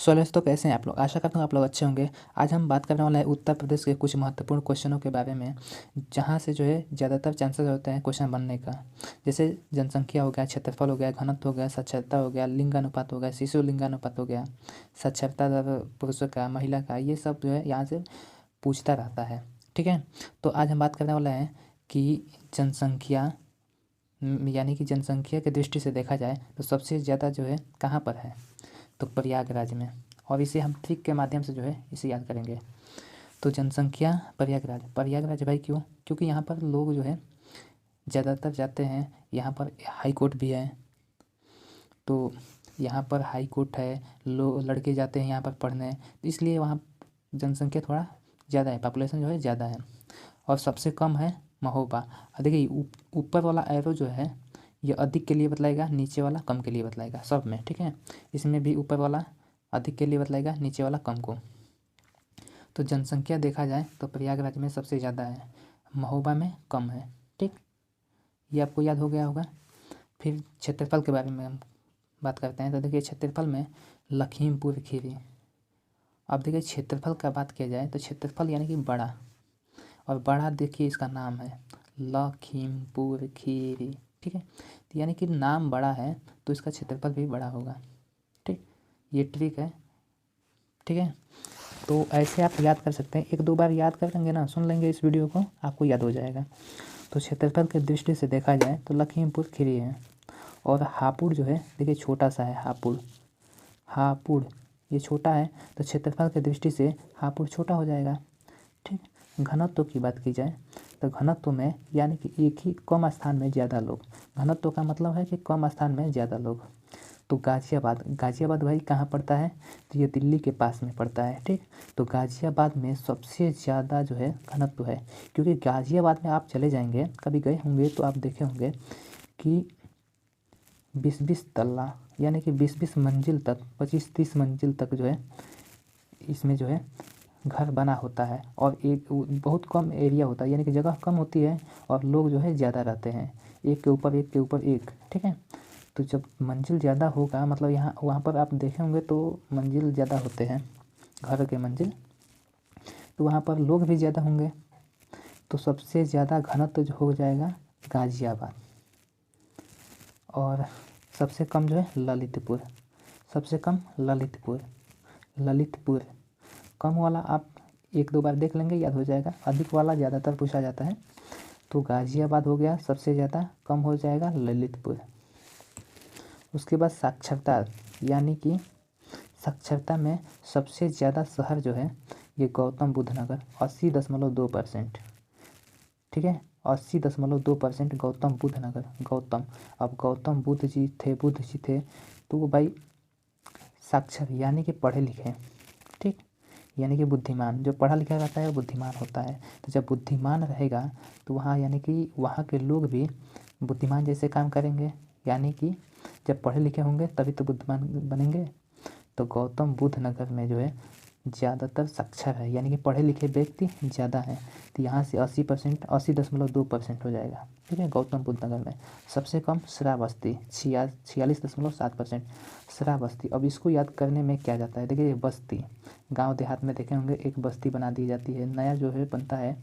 तो कैसे हैं आप लोग। आशा करता हूँ आप लोग अच्छे होंगे। आज हम बात करने वाले हैं उत्तर प्रदेश के कुछ महत्वपूर्ण क्वेश्चनों के बारे में, जहाँ से जो है ज़्यादातर चांसेस होते हैं क्वेश्चन बनने का। जैसे जनसंख्या हो गया, क्षेत्रफल हो गया, घनत्व हो गया, साक्षरता हो गया, लिंगानुपात हो गया, शिशु लिंगानुपात हो गया, साक्षरता दर पुरुषों का, महिला का, ये सब जो है यहाँ से पूछता रहता है। ठीक है, तो आज हम बात करने वाले हैं कि जनसंख्या यानी कि जनसंख्या की दृष्टि से देखा जाए तो सबसे ज़्यादा जो है कहाँ पर है, तो प्रयागराज में। और इसे हम ट्रिक के माध्यम से जो है इसे याद करेंगे। तो जनसंख्या प्रयागराज, प्रयागराज भाई क्यों? क्योंकि यहाँ पर लोग जो है ज़्यादातर जाते हैं। यहाँ पर हाई कोर्ट भी है, तो यहाँ पर हाई कोर्ट है, लोग लड़के जाते हैं यहाँ पर पढ़ने, इसलिए वहाँ जनसंख्या थोड़ा ज़्यादा है, पॉपुलेशन जो है ज़्यादा है। और सबसे कम है महोबा। देखिए ऊपर वाला एरो जो है ये अधिक के लिए बतलाएगा, नीचे वाला कम के लिए बतलाएगा, सब में। ठीक है, इसमें भी ऊपर वाला अधिक के लिए बतलाएगा, नीचे वाला कम को। तो जनसंख्या देखा जाए तो प्रयागराज में सबसे ज़्यादा है, महोबा में कम है। ठीक, ये आपको याद हो गया होगा। फिर क्षेत्रफल के बारे में हम बात करते हैं। तो देखिए क्षेत्रफल में लखीमपुर खीरी। अब देखिए क्षेत्रफल का बात किया जाए तो क्षेत्रफल यानी कि बड़ा, और बड़ा देखिए इसका नाम है लखीमपुर खीरी। ठीक है, तो यानी कि नाम बड़ा है तो इसका क्षेत्रफल भी बड़ा होगा। ठीक, ये ट्रिक है। ठीक है, तो ऐसे आप याद कर सकते हैं, एक दो बार याद कर लेंगे ना, सुन लेंगे इस वीडियो को, आपको याद हो जाएगा। तो क्षेत्रफल की दृष्टि से देखा जाए तो लखीमपुर खीरी है। और हापुड़ जो है देखिए छोटा सा है, हापुड़, हापुड़ ये छोटा है, तो क्षेत्रफल की दृष्टि से हापुड़ छोटा हो जाएगा। ठीक, घनत्व की बात की जाए तो घनत्व में यानी कि एक ही कम स्थान में ज़्यादा लोग, घनत्व का मतलब है कि कम स्थान में ज़्यादा लोग। तो गाज़ियाबाद, गाज़ियाबाद भाई कहाँ पड़ता है? तो ये दिल्ली के पास में पड़ता है। ठीक, तो गाज़ियाबाद में सबसे ज़्यादा जो है घनत्व है, क्योंकि गाज़ियाबाद में आप चले जाएंगे, कभी गए होंगे तो आप देखे होंगे कि 20-20 तल्ला यानी कि 20-20 मंजिल तक, 25-30 मंजिल तक जो है इसमें जो है घर बना होता है। और एक बहुत कम एरिया होता है, यानी कि जगह कम होती है और लोग जो है ज़्यादा रहते हैं, एक के ऊपर एक के ऊपर एक। ठीक है, तो जब मंजिल ज़्यादा होगा, मतलब यहाँ वहाँ पर आप देखे होंगे तो मंजिल ज़्यादा होते हैं, घर के मंजिल, तो वहाँ पर लोग भी ज़्यादा होंगे। तो सबसे ज़्यादा घनत्व जो हो जाएगा गाज़ियाबाद। और सबसे कम जो है ललितपुर, सबसे कम ललितपुर, ललितपुर। कम वाला आप एक दो बार देख लेंगे, याद हो जाएगा। अधिक वाला ज़्यादातर पूछा जाता है। तो गाज़ियाबाद हो गया सबसे ज़्यादा, कम हो जाएगा ललितपुर। उसके बाद साक्षरता, यानी कि साक्षरता में सबसे ज़्यादा शहर जो है ये गौतम बुद्ध नगर, 80.2%। ठीक है, 80.2% गौतम बुद्ध नगर, गौतम। अब गौतम बुद्ध जी थे, तो वो भाई साक्षर यानी कि पढ़े लिखे। ठीक, यानी कि बुद्धिमान, जो पढ़ा लिखा रहता है वो बुद्धिमान होता है। तो जब बुद्धिमान रहेगा तो वहाँ यानी कि वहाँ के लोग भी बुद्धिमान जैसे काम करेंगे, यानी कि जब पढ़े लिखे होंगे तभी तो बुद्धिमान बनेंगे। तो गौतम बुद्ध नगर में जो है ज़्यादातर साक्षर है, यानी कि पढ़े लिखे व्यक्ति ज़्यादा हैं। तो यहाँ से 80%, 80.2% हो जाएगा। ठीक है, गौतम बुद्ध नगर में। सबसे कम श्रावस्ती, 46.7% श्रावस्ती। अब इसको याद करने में क्या जाता है, देखिए बस्ती, गांव देहात में देखे होंगे एक बस्ती बना दी जाती है, नया जो है बनता है,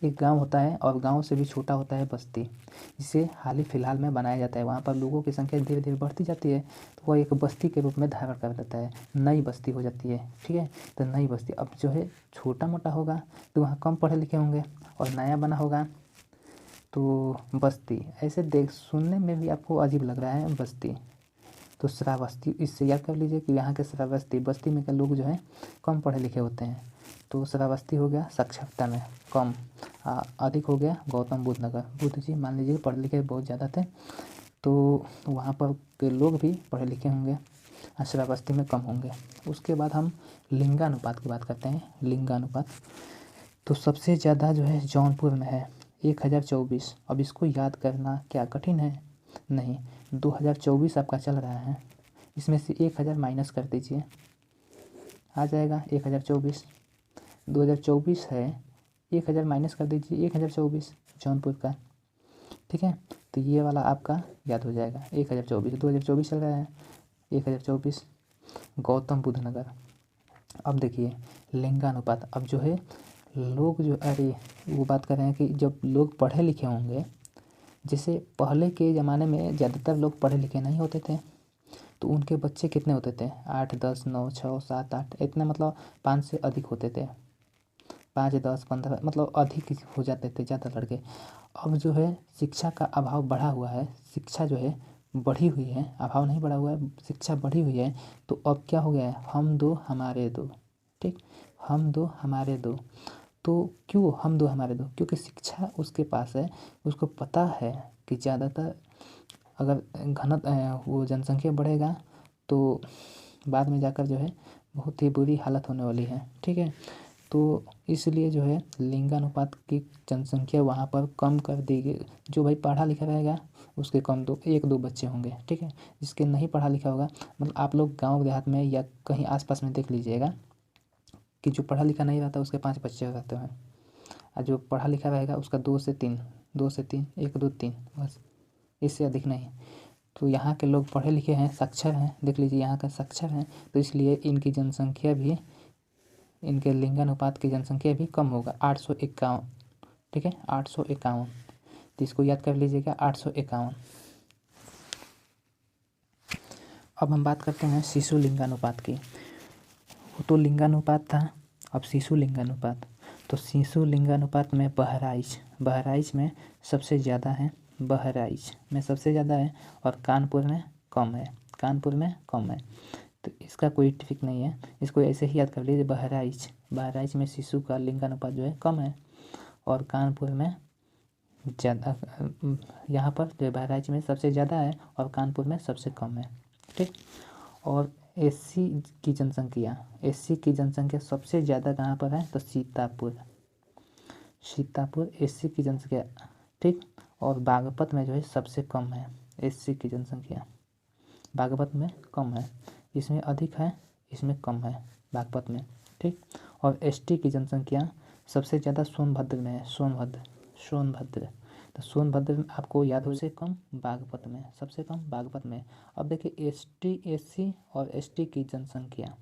एक गांव होता है और गांव से भी छोटा होता है बस्ती, जिसे हाल ही फिलहाल में बनाया जाता है। वहाँ पर लोगों की संख्या धीरे धीरे बढ़ती जाती है, तो वह एक बस्ती के रूप में धारण कर लेता है, नई बस्ती हो जाती है। ठीक है, तो नई बस्ती अब जो है छोटा मोटा होगा तो वहाँ कम पढ़े लिखे होंगे, और नया बना होगा तो बस्ती। ऐसे देख सुनने में भी आपको अजीब लग रहा है बस्ती, तो श्रावस्ती, इससे याद कर लीजिए कि यहाँ के श्रावस्ती, बस्ती में के लोग जो हैं कम पढ़े लिखे होते हैं। तो श्रावस्ती हो गया साक्षरता में कम। अधिक हो गया गौतम बुद्ध नगर, बुद्ध जी मान लीजिए पढ़े लिखे बहुत ज़्यादा थे, तो वहाँ पर के लोग भी पढ़े लिखे होंगे, श्रावस्ती में कम होंगे। उसके बाद हम लिंगानुपात की बात करते हैं। लिंगानुपात तो सबसे ज़्यादा जो है जौनपुर में है, 1024। अब इसको याद करना क्या कठिन है? नहीं, 2024 आपका चल रहा है, इसमें से 1000 माइनस कर दीजिए, आ जाएगा 1024। 2024 है, 1000 माइनस कर दीजिए, 1024 जौनपुर का। ठीक है, तो ये वाला आपका याद हो जाएगा, 1024, 2024 चल रहा है, 1024। गौतम बुद्ध नगर। अब देखिए लिंगानुपात, अब जो है लोग जो अरे वो बात कर रहे हैं कि जब लोग पढ़े लिखे होंगे, जैसे पहले के ज़माने में ज़्यादातर लोग पढ़े लिखे नहीं होते थे, तो उनके बच्चे कितने होते थे? 8, 10, 9, 6, 7, 8 इतना, मतलब 5 से अधिक होते थे। 5, 10, 15 मतलब अधिक हो जाते थे ज़्यादा लड़के। अब जो है शिक्षा का अभाव बढ़ा हुआ है, शिक्षा जो है बढ़ी हुई है, अभाव नहीं बढ़ा हुआ है, शिक्षा बढ़ी हुई है। तो अब क्या हो गया है, हम दो हमारे दो, ठीक, हम दो हमारे दो। तो क्यों हम दो हमारे दो? क्योंकि शिक्षा उसके पास है, उसको पता है कि ज़्यादातर अगर वो जनसंख्या बढ़ेगा तो बाद में जाकर जो है बहुत ही बुरी हालत होने वाली है, ठीक है। तो इसलिए जो है लिंगानुपात की जनसंख्या वहाँ पर कम कर दी गई। जो भाई पढ़ा लिखा रहेगा उसके कम 1-2 बच्चे होंगे, ठीक है। जिसके नहीं पढ़ा लिखा होगा, मतलब आप लोग गाँव देहात में या कहीं आसपास में देख लीजिएगा कि जो पढ़ा लिखा नहीं रहता उसके 5 बच्चे रहते हैं, और जो पढ़ा लिखा रहेगा उसका 2 से 3, 2 से 3, 1, 2, 3 बस, इससे अधिक नहीं। तो यहाँ के लोग पढ़े लिखे हैं, साक्षर हैं, देख लीजिए यहाँ का साक्षर हैं, तो इसलिए इनकी जनसंख्या भी, इनके लिंगानुपात की जनसंख्या भी कम होगा, 851, ठीक है, 851। तो इसको याद कर लीजिएगा, 851। अब हम बात करते हैं शिशु लिंगानुपात की। वो तो लिंगानुपात था, अब शिशु लिंगानुपात। तो शिशु लिंगानुपात में बहराइच में सबसे ज़्यादा है, बहराइच में सबसे ज़्यादा है, और कानपुर में कम है, कानपुर में कम है। तो इसका कोई ट्रिक नहीं है, इसको ऐसे ही याद कर लीजिए, बहराइच में शिशु का लिंगानुपात जो है कम है, और कानपुर में ज़्यादा, यहाँ पर जो बहराइच में सबसे ज़्यादा है और कानपुर में सबसे कम है, ठीक। और एससी की जनसंख्या सबसे ज़्यादा कहाँ पर है? तो सीतापुर एससी की जनसंख्या, ठीक। और बागपत में जो है सबसे कम है एससी की जनसंख्या, बागपत में कम है, इसमें अधिक है, इसमें कम है बागपत में, ठीक। और एसटी की जनसंख्या सबसे ज़्यादा सोनभद्र में है, सोनभद्र। तो सोनभद्र में आपको याद हो, से कम बागपत में, सबसे कम बागपत में। अब देखिए एसटी, एससी और एसटी की जनसंख्या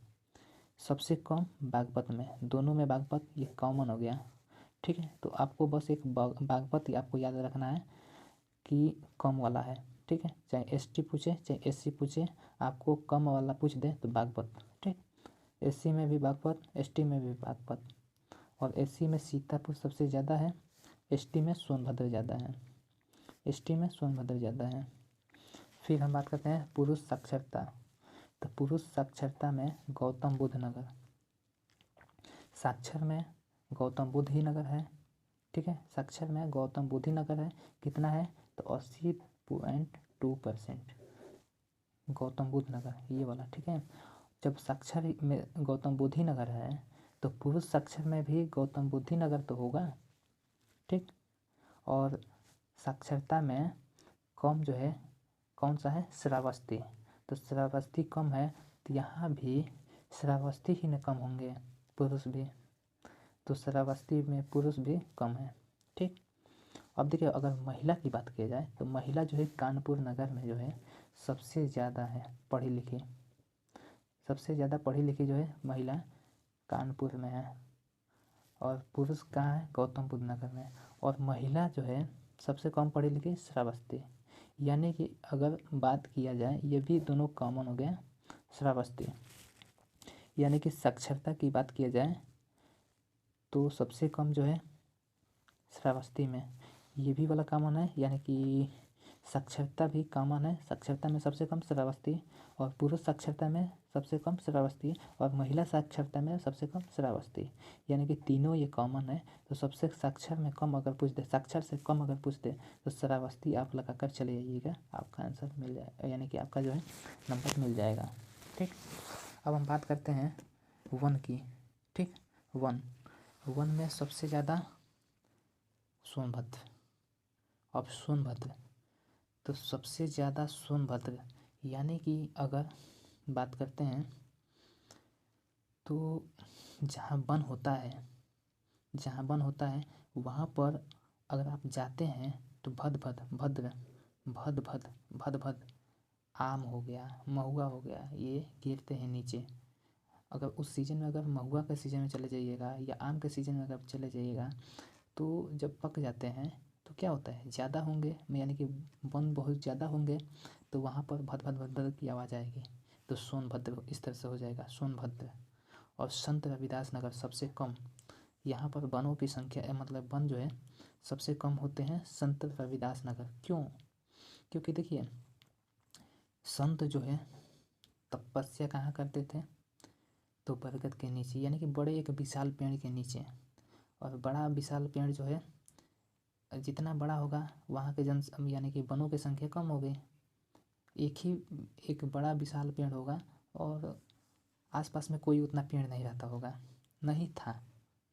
सबसे कम बागपत में, दोनों में बागपत, ये कॉमन हो गया, ठीक है। तो आपको बस एक बागपत आपको याद रखना है कि कम वाला है, ठीक है। चाहे एसटी पूछे चाहे एससी पूछे, आपको कम वाला पूछ दे तो बागपत, ठीक। एससी में भी बागपत, एसटी में भी बागपत, और एससी में सीतापुर सबसे ज़्यादा है, एसटी में सोनभद्र ज़्यादा है, एसटी में सोनभद्र ज़्यादा है। फिर हम बात करते हैं पुरुष साक्षरता। तो पुरुष साक्षरता में गौतम बुद्ध नगर, साक्षर में गौतम बुद्ध ही नगर है, ठीक है। साक्षर में गौतम बुद्ध ही नगर है, कितना है? तो 80.2% गौतम बुद्ध नगर, ये वाला, ठीक है। जब साक्षर में गौतम बुद्ध ही नगर है तो पुरुष साक्षर में भी गौतम बुद्ध ही नगर तो होगा, ठीक। और साक्षरता में कम जो है कौन सा है? श्रावस्ती। तो श्रावस्ती कम है, तो यहाँ भी श्रावस्ती ही न कम होंगे, पुरुष भी, तो श्रावस्ती में पुरुष भी कम है, ठीक। अब देखिए अगर महिला की बात किया जाए तो महिला जो है कानपुर नगर में जो है सबसे ज़्यादा है पढ़ी लिखी, सबसे ज़्यादा पढ़ी लिखी जो है महिला कानपुर में है, और पुरुष कहाँ है? गौतम बुद्ध नगर में। और महिला जो है सबसे कम पढ़ी लिखी श्रावस्ती, यानी कि अगर बात किया जाए, ये भी दोनों कॉमन हो गया, श्रावस्ती। यानी कि साक्षरता की बात किया जाए तो सबसे कम जो है श्रावस्ती में, ये भी वाला कॉमन है, यानी कि साक्षरता भी कॉमन है, साक्षरता में सबसे कम श्रावस्ती, और पुरुष साक्षरता में सबसे कम श्रावस्ती, और महिला साक्षरता में सबसे कम श्रावस्ती, यानी कि तीनों ये कॉमन है। तो सबसे साक्षर में कम अगर पूछ दे, साक्षर से कम अगर पूछ दे तो श्रावस्ती आप लगा कर चले जाइएगा, आपका आंसर मिल जाएगा, यानी कि आपका जो है नंबर मिल जाएगा, ठीक। अब हम बात करते हैं वन की, ठीक। वन में सबसे ज़्यादा सोनभद्र, अब सोनभद्र, तो सबसे ज़्यादा सोनभद्र, यानी कि अगर बात करते हैं तो जहाँ वन होता है वहाँ पर अगर आप जाते हैं तो भद्र आम हो गया, महुआ हो गया, ये गिरते हैं नीचे। अगर उस सीज़न में अगर महुआ के सीज़न में चले जाइएगा या आम के सीज़न में अगर चले जाइएगा तो जब पक जाते हैं तो क्या होता है, ज़्यादा होंगे यानी कि वन बहुत ज़्यादा होंगे तो वहाँ पर भद भद भद भद की आवाज़ आएगी, तो सोनभद्र इस तरह से हो जाएगा सोनभद्र। और संत रविदास नगर सबसे कम, यहाँ पर वनों की संख्या मतलब वन जो है सबसे कम होते हैं संत रविदास नगर। क्यों? क्योंकि देखिए संत जो है तपस्या कहाँ करते थे, तो बरगद के नीचे, यानी कि बड़े एक विशाल पेड़ के नीचे। और बड़ा विशाल पेड़ जो है जितना बड़ा होगा वहाँ के जन यानी कि वनों की संख्या कम होगी। एक बड़ा विशाल पेड़ होगा और आसपास में कोई उतना पेड़ नहीं रहता होगा, नहीं था,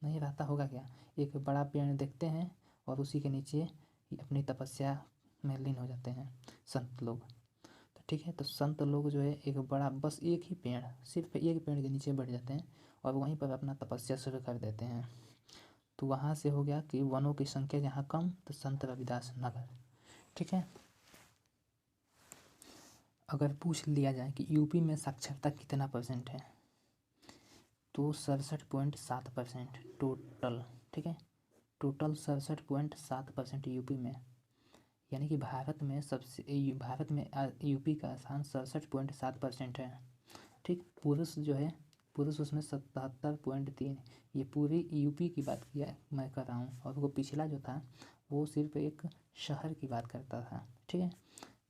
नहीं रहता होगा क्या, एक बड़ा पेड़ देखते हैं और उसी के नीचे अपनी तपस्या में लीन हो जाते हैं संत लोग। तो ठीक है, तो संत लोग जो है एक बड़ा बस एक ही पेड़, सिर्फ एक पेड़ के नीचे बैठ जाते हैं और वहीं पर अपना तपस्या शुरू कर देते हैं। तो वहाँ से हो गया कि वनों की संख्या जहाँ कम तो संत रविदास नगर। ठीक है, अगर पूछ लिया जाए कि यूपी में साक्षरता कितना परसेंट है तो 67.7% टोटल। ठीक है, टोटल 67.7% यूपी में, यानी कि भारत में यूपी का स्थान 67.7% है। ठीक, पुरुष जो है पुरुष उसमें 77.3। ये पूरी यूपी की बात किया मैं कर रहा हूँ, और वो पिछला जो था वो सिर्फ एक शहर की बात करता था। ठीक है,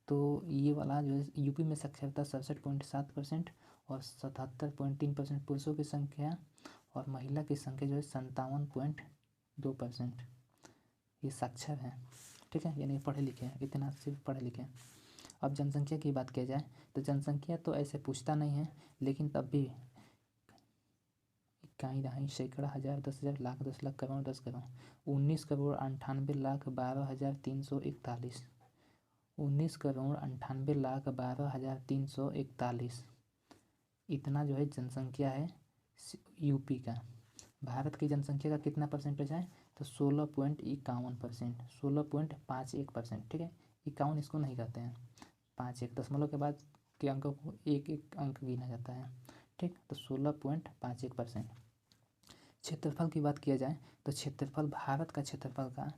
तो ये वाला जो है यूपी में साक्षरता 67.7% और 77.3% पुरुषों की संख्या, और महिला की संख्या जो है 57.2%। ये साक्षर हैं। ठीक है, यानी पढ़े लिखे हैं, इतना सिर्फ पढ़े लिखे हैं। अब जनसंख्या की बात किया जाए तो जनसंख्या तो ऐसे पूछता नहीं है, लेकिन तब भी इकाई दहाई सैकड़ा हज़ार 10,000 लाख 10 लाख करोड़ 10 करोड़ 19,98,12,341 19,98,12,341 इतना जो है जनसंख्या है यूपी का। भारत की जनसंख्या का कितना परसेंटेज है तो 16.51%, 16.51%। ठीक है, 51 इसको नहीं कहते हैं, 51 दशमलव के बाद के अंकों को एक एक अंक गिना जाता है। ठीक, तो 16.51%। क्षेत्रफल की बात किया जाए तो क्षेत्रफल भारत का क्षेत्रफल का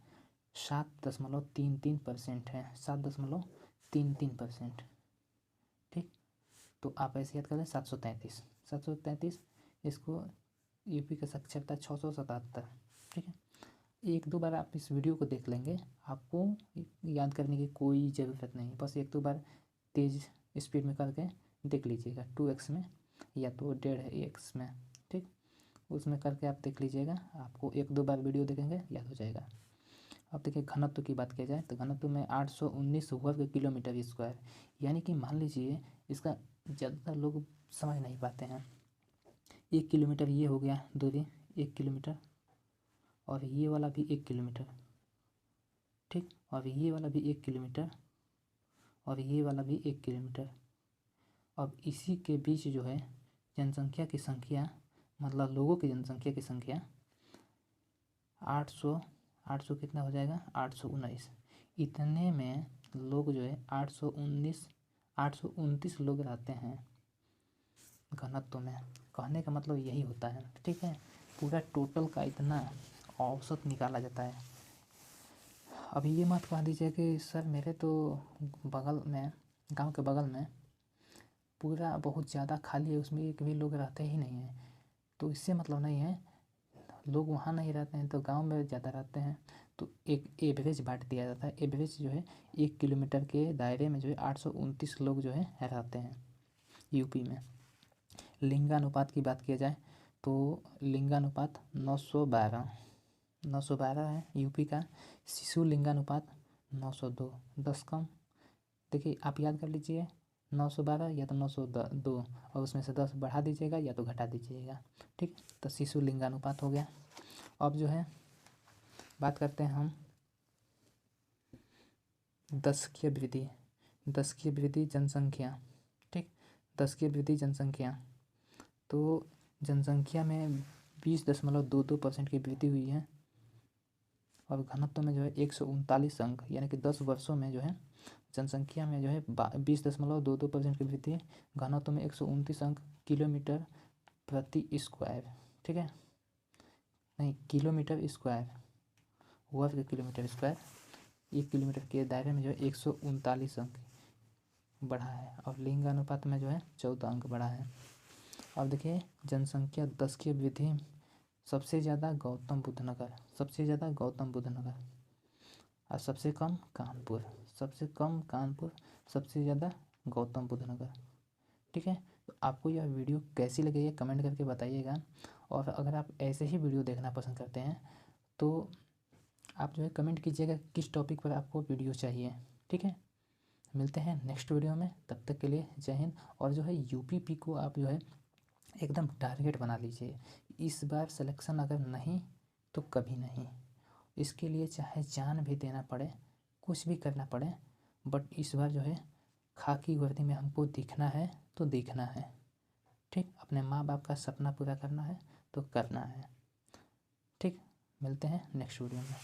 7.33% है, 7.33%। ठीक, तो आप ऐसे याद कर लें 733 इसको यूपी का साक्षरता 677। ठीक है, एक दो बार आप इस वीडियो को देख लेंगे, आपको याद करने की कोई ज़रूरत नहीं, बस एक दो बार तेज़ स्पीड में करके देख लीजिएगा, 2x में या तो 1.5x में। ठीक, उसमें करके आप देख लीजिएगा, आपको एक दो बार वीडियो देखेंगे याद हो जाएगा। अब देखिए घनत्व की बात किया जाए तो घनत्व में 819 वर्ग किलोमीटर स्क्वायर, यानी कि मान लीजिए इसका ज़्यादातर लोग समझ नहीं पाते हैं। 1 किलोमीटर ये हो गया दूरी, 1 किलोमीटर, और ये वाला भी 1 किलोमीटर। ठीक, और ये वाला भी 1 किलोमीटर, और ये वाला भी 1 किलोमीटर। अब इसी के बीच जो है जनसंख्या की संख्या, मतलब लोगों की जनसंख्या की संख्या 800 कितना हो जाएगा 819। इतने में लोग जो है 829 लोग रहते हैं घनत्व में। कहने का मतलब यही होता है। ठीक है, पूरा टोटल का इतना औसत निकाला जाता है। अभी ये मत कह दीजिए कि सर मेरे तो बगल में, गांव के बगल में पूरा बहुत ज़्यादा खाली है, उसमें एक भी लोग रहते ही नहीं हैं। तो इससे मतलब नहीं है, लोग वहाँ नहीं रहते हैं तो गांव में ज़्यादा रहते हैं, तो एक एवरेज बांट दिया जाता है। एवरेज जो है 1 किलोमीटर के दायरे में जो है 829 लोग जो है रहते हैं यूपी में। लिंगानुपात की बात किया जाए तो लिंगानुपात 912 है यूपी का। शिशु लिंगानुपात 902, 10 कम। देखिए आप याद कर लीजिए, 912 या तो 902, और उसमें से 10 बढ़ा दीजिएगा या तो घटा दीजिएगा। ठीक, तो शिशु लिंगानुपात हो गया। अब जो है बात करते हैं हम दशकीय वृद्धि जनसंख्या। ठीक, दशकीय वृद्धि जनसंख्या, तो जनसंख्या में 20.22% की वृद्धि हुई है, और घनत्व में जो है 139 अंक, यानी कि 10 वर्षों में जो है जनसंख्या में जो है 20.22% की वृद्धि, घनत्व में 129 अंक किलोमीटर प्रति स्क्वायर, ठीक है, नहीं किलोमीटर स्क्वायर, वर्ग किलोमीटर स्क्वायर, 1 किलोमीटर के दायरे में जो है 139 अंक बढ़ा है, और लिंग अनुपात में जो है 14 अंक बढ़ा है। अब देखिए जनसंख्या 10 की वृद्धि, सबसे ज़्यादा गौतम बुद्ध नगर, सबसे ज़्यादा गौतम बुद्ध नगर, और सबसे कम कानपुर, सबसे कम कानपुर, सबसे ज़्यादा गौतम बुद्ध नगर, ठीक है। तो आपको यह वीडियो कैसी लगी है कमेंट करके बताइएगा, और अगर आप ऐसे ही वीडियो देखना पसंद करते हैं तो आप जो है कमेंट कीजिएगा किस टॉपिक पर आपको वीडियो चाहिए, ठीक है। मिलते हैं नेक्स्ट वीडियो में, तब तक के लिए जय हिंद। और जो है यूपीपी को आप जो है एकदम टारगेट बना लीजिए, इस बार सिलेक्शन अगर नहीं तो कभी नहीं, इसके लिए चाहे जान भी देना पड़े, कुछ भी करना पड़े, बट इस बार जो है खाकी वर्दी में हमको दिखना है तो दिखना है, ठीक। अपने माँ बाप का सपना पूरा करना है तो करना है, ठीक। मिलते हैं नेक्स्ट वीडियो में।